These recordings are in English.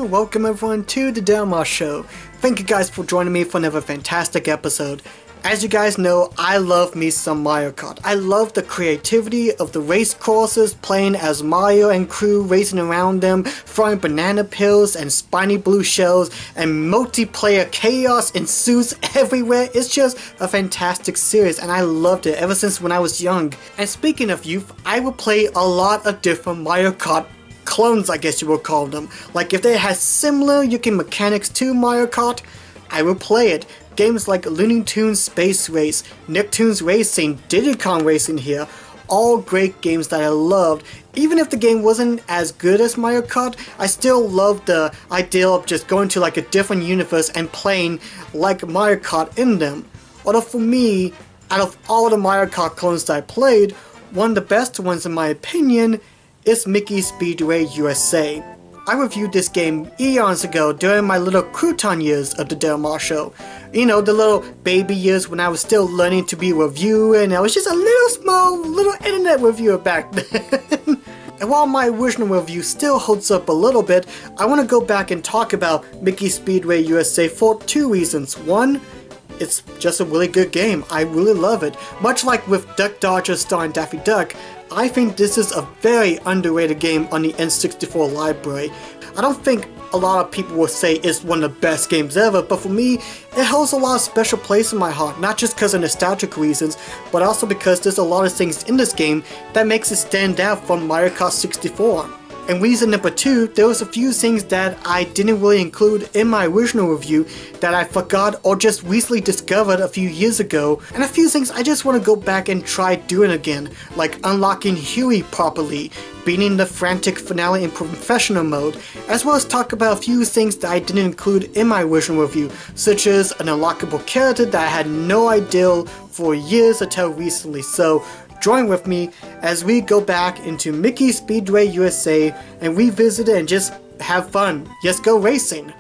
welcome everyone to the Marr Show. Thank you guys for joining me for another fantastic episode. As you guys know, I love me some Mario Kart. I love the creativity of the race courses, playing as Mario and crew, racing around them, throwing banana peels and spiny blue shells, and multiplayer chaos ensues everywhere. It's just a fantastic series and I loved it ever since when I was young. And speaking of youth, I would play a lot of different Mario Kart clones, I guess you would call them. Like if they had similar looking mechanics to Mario Kart, I would play it. Games like Looney Tunes Space Race, Nicktoons Racing, Diddy Kong Racing here, all great games that I loved. Even if the game wasn't as good as Mario Kart, I still loved the idea of just going to like a different universe and playing like Mario Kart in them. Although for me, out of all the Mario Kart clones that I played, one of the best ones in my opinion is Mickey Speedway USA. I reviewed this game eons ago during my little crouton years of the Marr Show. You know, the little baby years when I was still learning to be a reviewer and I was just a little internet reviewer back then. And while my original review still holds up a little bit, I want to go back and talk about Mickey Speedway USA for two reasons. One, it's just a really good game. I really love it. Much like with Duck Dodgers starring Daffy Duck, I think this is a very underrated game on the N64 library. I don't think a lot of people will say it's one of the best games ever, but for me, it holds a lot of special place in my heart, not just because of nostalgic reasons, but also because there's a lot of things in this game that makes it stand out from Mario Kart 64. And reason number two, there was a few things that I didn't really include in my original review that I forgot or just recently discovered a few years ago, and a few things I just want to go back and try doing again, like unlocking Huey properly, beating the Frantic Finale in professional mode, as well as talk about a few things that I didn't include in my original review, such as an unlockable character that I had no idea for years until recently. So join with me as we go back into Mickey Speedway USA and revisit it and just have fun. Yes, go racing!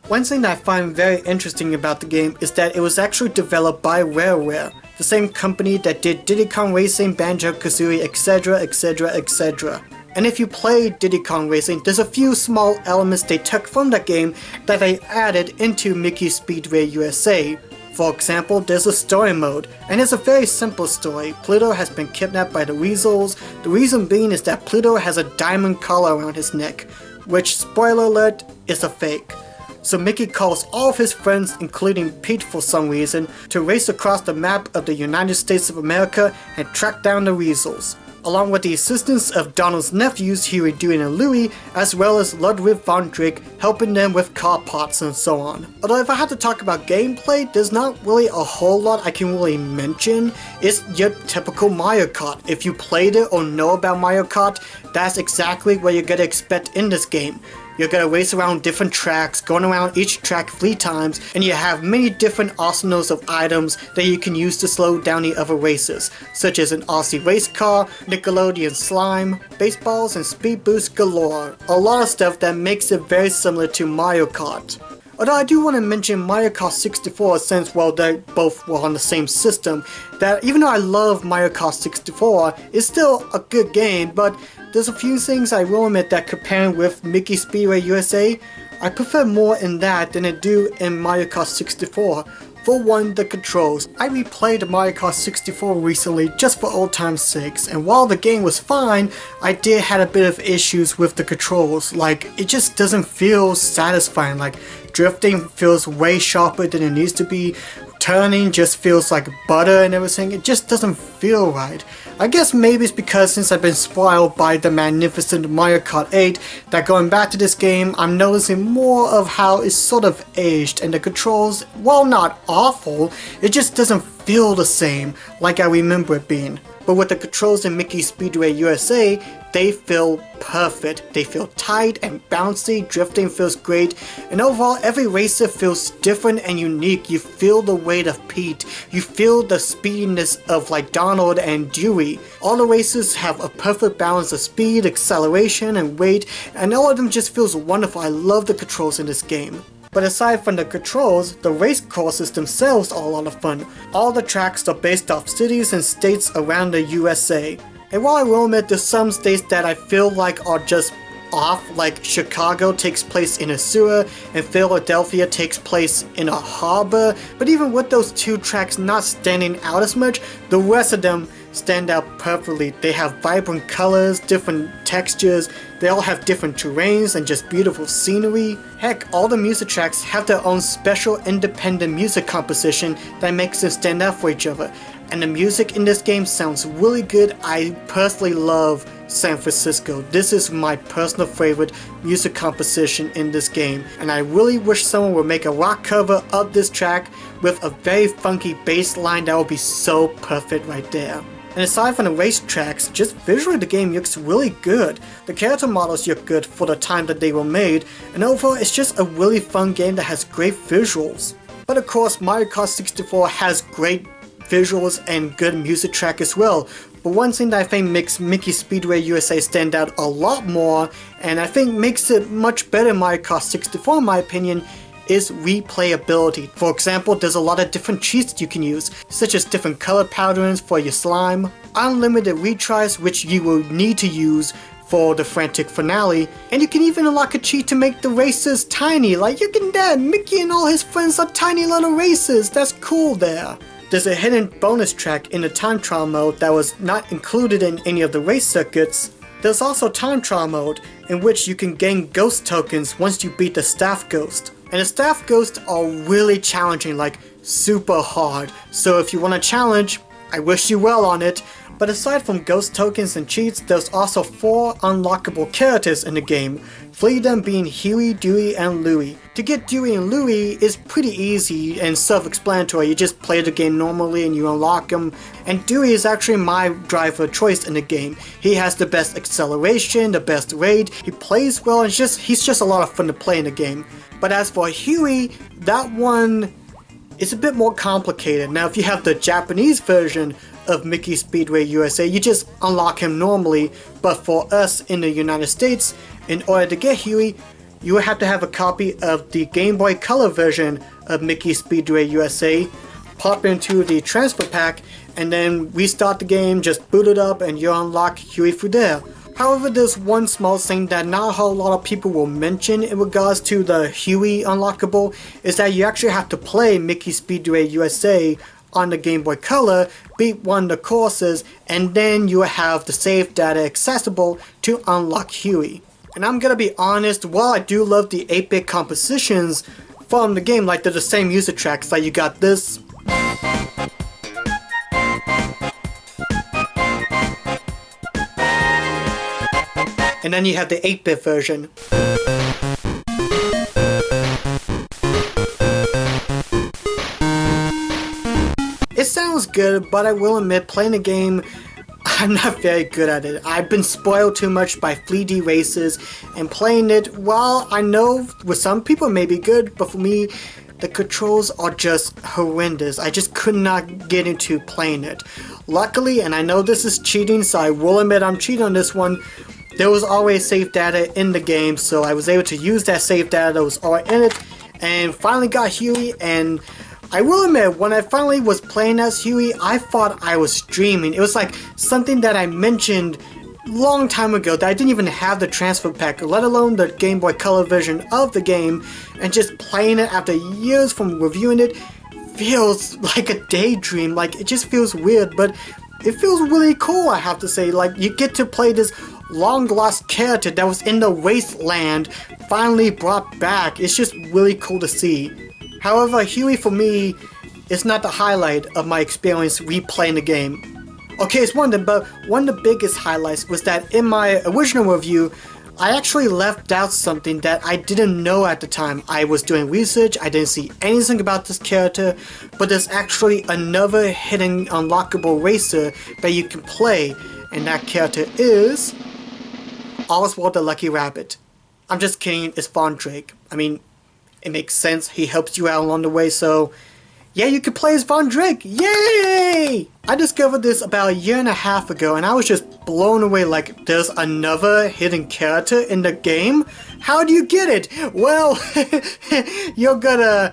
One thing that I find very interesting about the game is that it was actually developed by Rareware, the same company that did Diddy Kong Racing, Banjo-Kazooie, etc, etc, etc. And if you play Diddy Kong Racing, there's a few small elements they took from that game that they added into Mickey Speedway USA. For example, there's a story mode, and it's a very simple story. Pluto has been kidnapped by the weasels. The reason being is that Pluto has a diamond collar around his neck, which, spoiler alert, is a fake. So Mickey calls all of his friends, including Pete for some reason, to race across the map of the United States of America and track down the weasels, along with the assistance of Donald's nephews Huey, Dewey, and Louie, as well as Ludwig Von Drake helping them with car parts and so on. Although if I had to talk about gameplay, there's not really a whole lot I can really mention. It's your typical Mario Kart. If you played it or know about Mario Kart, that's exactly what you're gonna expect in this game. You're gonna race around different tracks, going around each track 3 times, and you have many different arsenals of items that you can use to slow down the other races, such as an Aussie race car, Nickelodeon slime, baseballs, and speed boost galore. A lot of stuff that makes it very similar to Mario Kart. Although I do want to mention Mario Kart 64 since, well, they both were on the same system, that even though I love Mario Kart 64, it's still a good game, but there's a few things I will admit that comparing with Mickey Speedway USA, I prefer more in that than I do in Mario Kart 64. For one, the controls. I replayed Mario Kart 64 recently just for old time's sakes, and while the game was fine, I did have a bit of issues with the controls. Like, it just doesn't feel satisfying. Like, drifting feels way sharper than it needs to be, turning just feels like butter and everything. It just doesn't feel right. I guess maybe it's because since I've been spoiled by the magnificent Mario Kart 8, that going back to this game, I'm noticing more of how it's sort of aged, and the controls, while not awful, it just doesn't feel the same like I remember it being. But with the controls in Mickey Speedway USA, they feel perfect. They feel tight and bouncy, drifting feels great, and overall every racer feels different and unique. You feel the weight of Pete, you feel the speediness of like Donald and Dewey. All the racers have a perfect balance of speed, acceleration, and weight, and all of them just feels wonderful. I love the controls in this game. But aside from the controls, the race courses themselves are a lot of fun. All the tracks are based off cities and states around the USA. And while I will admit there's some states that I feel like are just off, like Chicago takes place in a sewer and Philadelphia takes place in a harbor. But even with those 2 tracks not standing out as much, the rest of them stand out perfectly. They have vibrant colors, different textures, they all have different terrains and just beautiful scenery. Heck, all the music tracks have their own special independent music composition that makes them stand out for each other. And the music in this game sounds really good. I personally love San Francisco. This is my personal favorite music composition in this game, and I really wish someone would make a rock cover of this track with a very funky bass line. That would be so perfect right there. And aside from the race tracks, just visually the game looks really good. The character models look good for the time that they were made, and overall it's just a really fun game that has great visuals. But of course, Mario Kart 64 has great visuals and good music track as well. But one thing that I think makes Mickey Speedway USA stand out a lot more, and I think makes it much better than Mario Kart 64 in my opinion, is replayability. For example, there's a lot of different cheats you can use, such as different color patterns for your slime, unlimited retries which you will need to use for the Frantic Finale, and you can even unlock a cheat to make the races tiny. Like, you can there, Mickey and all his friends are tiny little races. That's cool there. There's a hidden bonus track in the time trial mode that was not included in any of the race circuits. There's also time trial mode, in which you can gain ghost tokens once you beat the staff ghost. And the staff ghosts are really challenging, like super hard. So if you want a challenge, I wish you well on it. But aside from ghost tokens and cheats, there's also 4 unlockable characters in the game, 3 of them being Huey, Dewey, and Louie. To get Dewey and Louie is pretty easy and self-explanatory. You just play the game normally and you unlock them. And Dewey is actually my driver choice in the game. He has the best acceleration, the best raid, he plays well, and he's just a lot of fun to play in the game. But as for Huey, that one is a bit more complicated. Now if you have the Japanese version of Mickey Speedway USA, you just unlock him normally, but for us in the United States, in order to get Huey, you would have to have a copy of the Game Boy Color version of Mickey Speedway USA, pop into the transfer pack, and then restart the game, just boot it up, and you unlock Huey through there. However, there's one small thing that not a whole lot of people will mention in regards to the Huey unlockable, is that you actually have to play Mickey Speedway USA on the Game Boy Color, beat one of the courses, and then you have the save data accessible to unlock Huey. And I'm gonna be honest, while I do love the 8-bit compositions from the game, like they're the same music tracks, like you got this, and then you have the 8-bit version. It sounds good, but I will admit, playing the game, I'm not very good at it. I've been spoiled too much by 3D races, and playing it, while I know with some people it may be good, but for me, the controls are just horrendous. I just could not get into playing it. Luckily, and I know this is cheating, so I will admit I'm cheating on this one, there was always save data in the game, so I was able to use that save data that was already in it, and finally got Huey. And I will admit, when I finally was playing as Huey, I thought I was dreaming. It was like something that I mentioned long time ago that I didn't even have the transfer pack, let alone the Game Boy Color version of the game, and just playing it after years from reviewing it feels like a daydream. Like, it just feels weird, but it feels really cool, I have to say. Like, you get to play this long lost character that was in the wasteland finally brought back. It's just really cool to see. However, Huey for me is not the highlight of my experience replaying the game. Okay, it's one of them, but one of the biggest highlights was that in my original review, I actually left out something that I didn't know at the time. I was doing research, I didn't see anything about this character, but there's actually another hidden unlockable racer that you can play, and that character is Oswald the Lucky Rabbit. I'm just kidding, it's Von Drake. I mean, it makes sense, he helps you out along the way, so yeah, you can play as Von Drake, yay! I discovered this about a year and a half ago, and I was just blown away. Like, there's another hidden character in the game? How do you get it? Well, you're gonna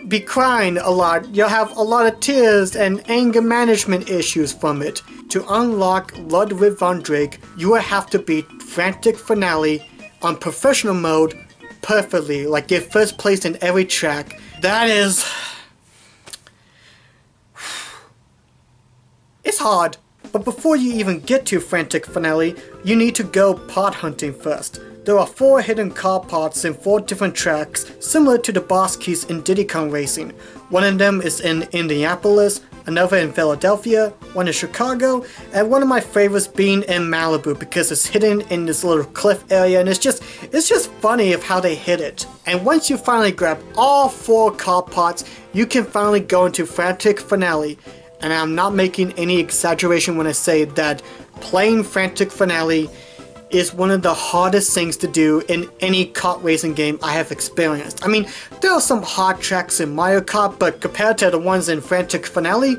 be crying a lot. You'll have a lot of tears and anger management issues from it. To unlock Ludwig Von Drake, you will have to beat Frantic Finale on professional mode perfectly, like get first place in every track. That is... it's hard. But before you even get to Frantic Finale, you need to go pod hunting first. There are 4 hidden car pods in 4 different tracks, similar to the boss keys in Diddy Kong Racing. One of them is in Indianapolis, another in Philadelphia, one in Chicago, and one of my favorites being in Malibu because it's hidden in this little cliff area, and it's just funny of how they hid it. And once you finally grab all 4 car pods, you can finally go into Frantic Finale. And I'm not making any exaggeration when I say that playing Frantic Finale is one of the hardest things to do in any kart racing game I have experienced. I mean, there are some hard tracks in Mario Kart, but compared to the ones in Frantic Finale,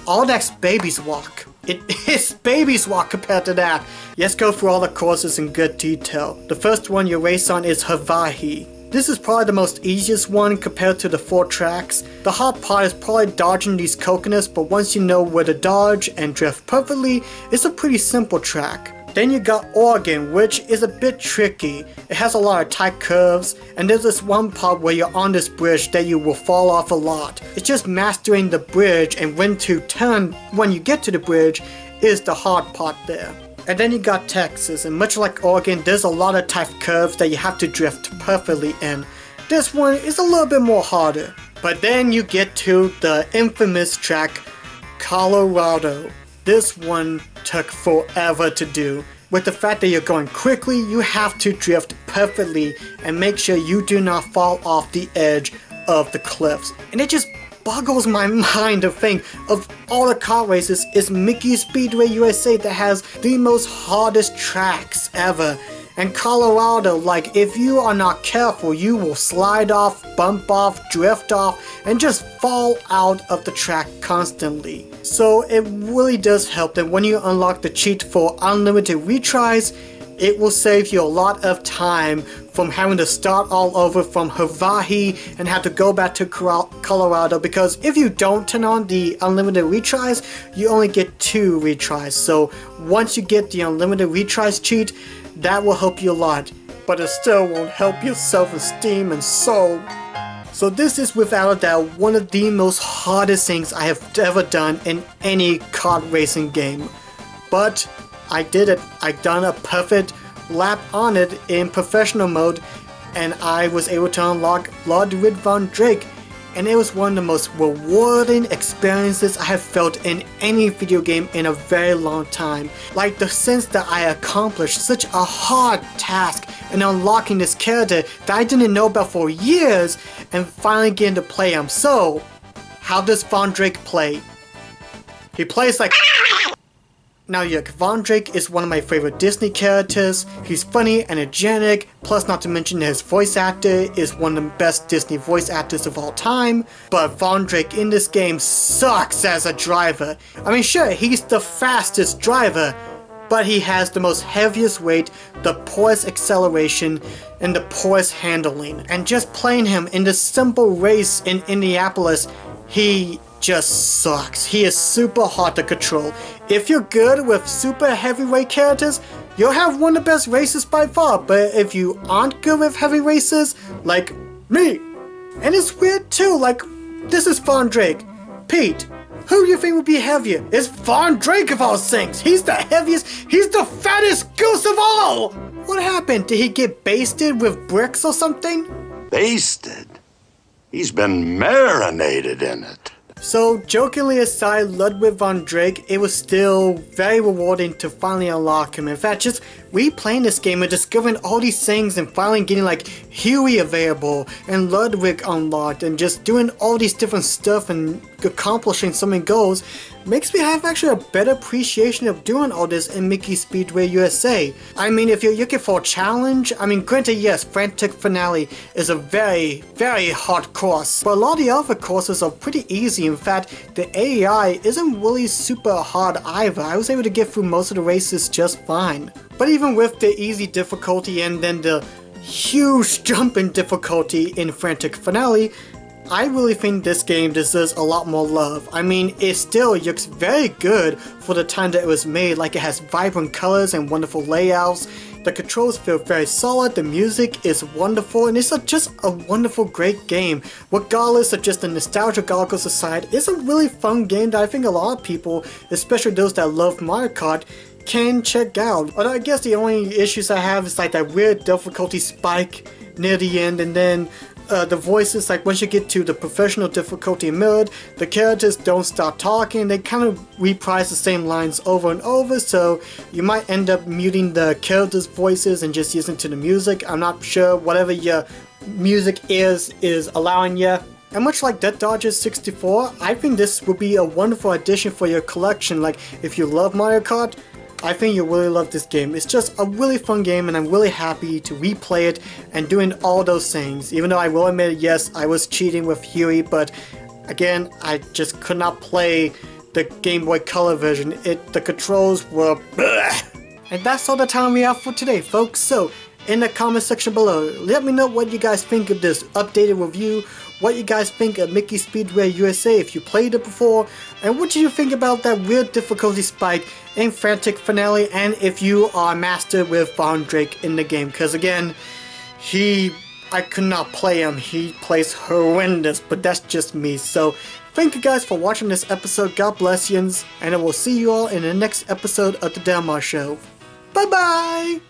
all that's baby's walk. It is baby's walk compared to that. Let's go through all the courses in good detail. The first one you race on is Hawaii. This is probably the most easiest one compared to the 4 tracks. The hard part is probably dodging these coconuts, but once you know where to dodge and drift perfectly, it's a pretty simple track. Then you got Oregon, which is a bit tricky. It has a lot of tight curves, and there's this one part where you're on this bridge that you will fall off a lot. It's just mastering the bridge and when to turn when you get to the bridge is the hard part there. And then you got Texas, and much like Oregon, there's a lot of tight curves that you have to drift perfectly in. This one is a little bit more harder. But then you get to the infamous track, Colorado. This one took forever to do. With the fact that you're going quickly, you have to drift perfectly and make sure you do not fall off the edge of the cliffs. And it just boggles my mind to think of all the car races is Mickey Speedway USA that has the most hardest tracks ever. And Colorado, like, if you are not careful, you will slide off, bump off, drift off, and just fall out of the track constantly. So it really does help that when you unlock the cheat for unlimited retries, it will save you a lot of time from having to start all over from Hawaii and have to go back to Colorado, because if you don't turn on the unlimited retries, you only get 2 retries. So once you get the unlimited retries cheat, that will help you a lot, but it still won't help your self-esteem and soul. So this is without a doubt one of the most hardest things I have ever done in any kart racing game. But I did it. I done a perfect lap on it in professional mode, and I was able to unlock Ludwig Von Drake, and it was one of the most rewarding experiences I have felt in any video game in a very long time. Like the sense that I accomplished such a hard task in unlocking this character that I didn't know about for years and finally getting to play him. So, how does Von Drake play? He plays like... Now look, Von Drake is one of my favorite Disney characters. He's funny, energetic, plus not to mention his voice actor is one of the best Disney voice actors of all time. But Von Drake in this game sucks as a driver. I mean, sure, he's the fastest driver, but he has the most heaviest weight, the poorest acceleration, and the poorest handling. And just playing him in this simple race in Indianapolis, he just sucks. He is super hard to control. If you're good with super heavyweight characters, you'll have one of the best races by far, but if you aren't good with heavy races, like me, and it's weird too, like, this is Von Drake. Pete, who do you think would be heavier? It's Von Drake of all things. He's the heaviest, he's the fattest goose of all! What happened? Did he get basted with bricks or something? Basted? He's been marinated in it. So, jokingly aside, Ludwig Von Drake, it was still very rewarding to finally unlock him. In fact, just replaying this game and discovering all these things and finally getting like Huey available and Ludwig unlocked and just doing all these different stuff and accomplishing so many goals makes me have actually a better appreciation of doing all this in Mickey Speedway USA. I mean, if you're looking for a challenge, I mean, granted, yes, Frantic Finale is a very, very hard course, but a lot of the other courses are pretty easy. In fact, the AI isn't really super hard either. I was able to get through most of the races just fine. But even with the easy difficulty and then the huge jump in difficulty in Frantic Finale, I really think this game deserves a lot more love. I mean, it still looks very good for the time that it was made, like it has vibrant colors and wonderful layouts. The controls feel very solid, the music is wonderful, and it's just a wonderful, great game. Regardless of just the nostalgia goggles aside, it's a really fun game that I think a lot of people, especially those that love Mario Kart, can check out. Although I guess the only issues I have is like that weird difficulty spike near the end, and then the voices, like once you get to the professional difficulty mode, the characters don't stop talking, they kind of reprise the same lines over and over, so you might end up muting the characters' voices and just using to the music. I'm not sure whatever your music is allowing you. And much like Death Dodgers 64, I think this will be a wonderful addition for your collection. Like, if you love Mario Kart, I think you'll really love this game. It's just a really fun game, and I'm really happy to replay it and doing all those things. Even though I will admit, yes, I was cheating with Huey, but again, I just could not play the Game Boy Color version. The controls were bleh. And that's all the time we have for today, folks. So, in the comment section below, let me know what you guys think of this updated review, what you guys think of Mickey Speedway USA if you played it before, and what do you think about that weird difficulty spike in Frantic Finale, and if you are mastered with Von Drake in the game, because again, I could not play him, he plays horrendous, but that's just me. So, thank you guys for watching this episode, God bless yous, and I will see you all in the next episode of The Del Mar Show. Bye bye!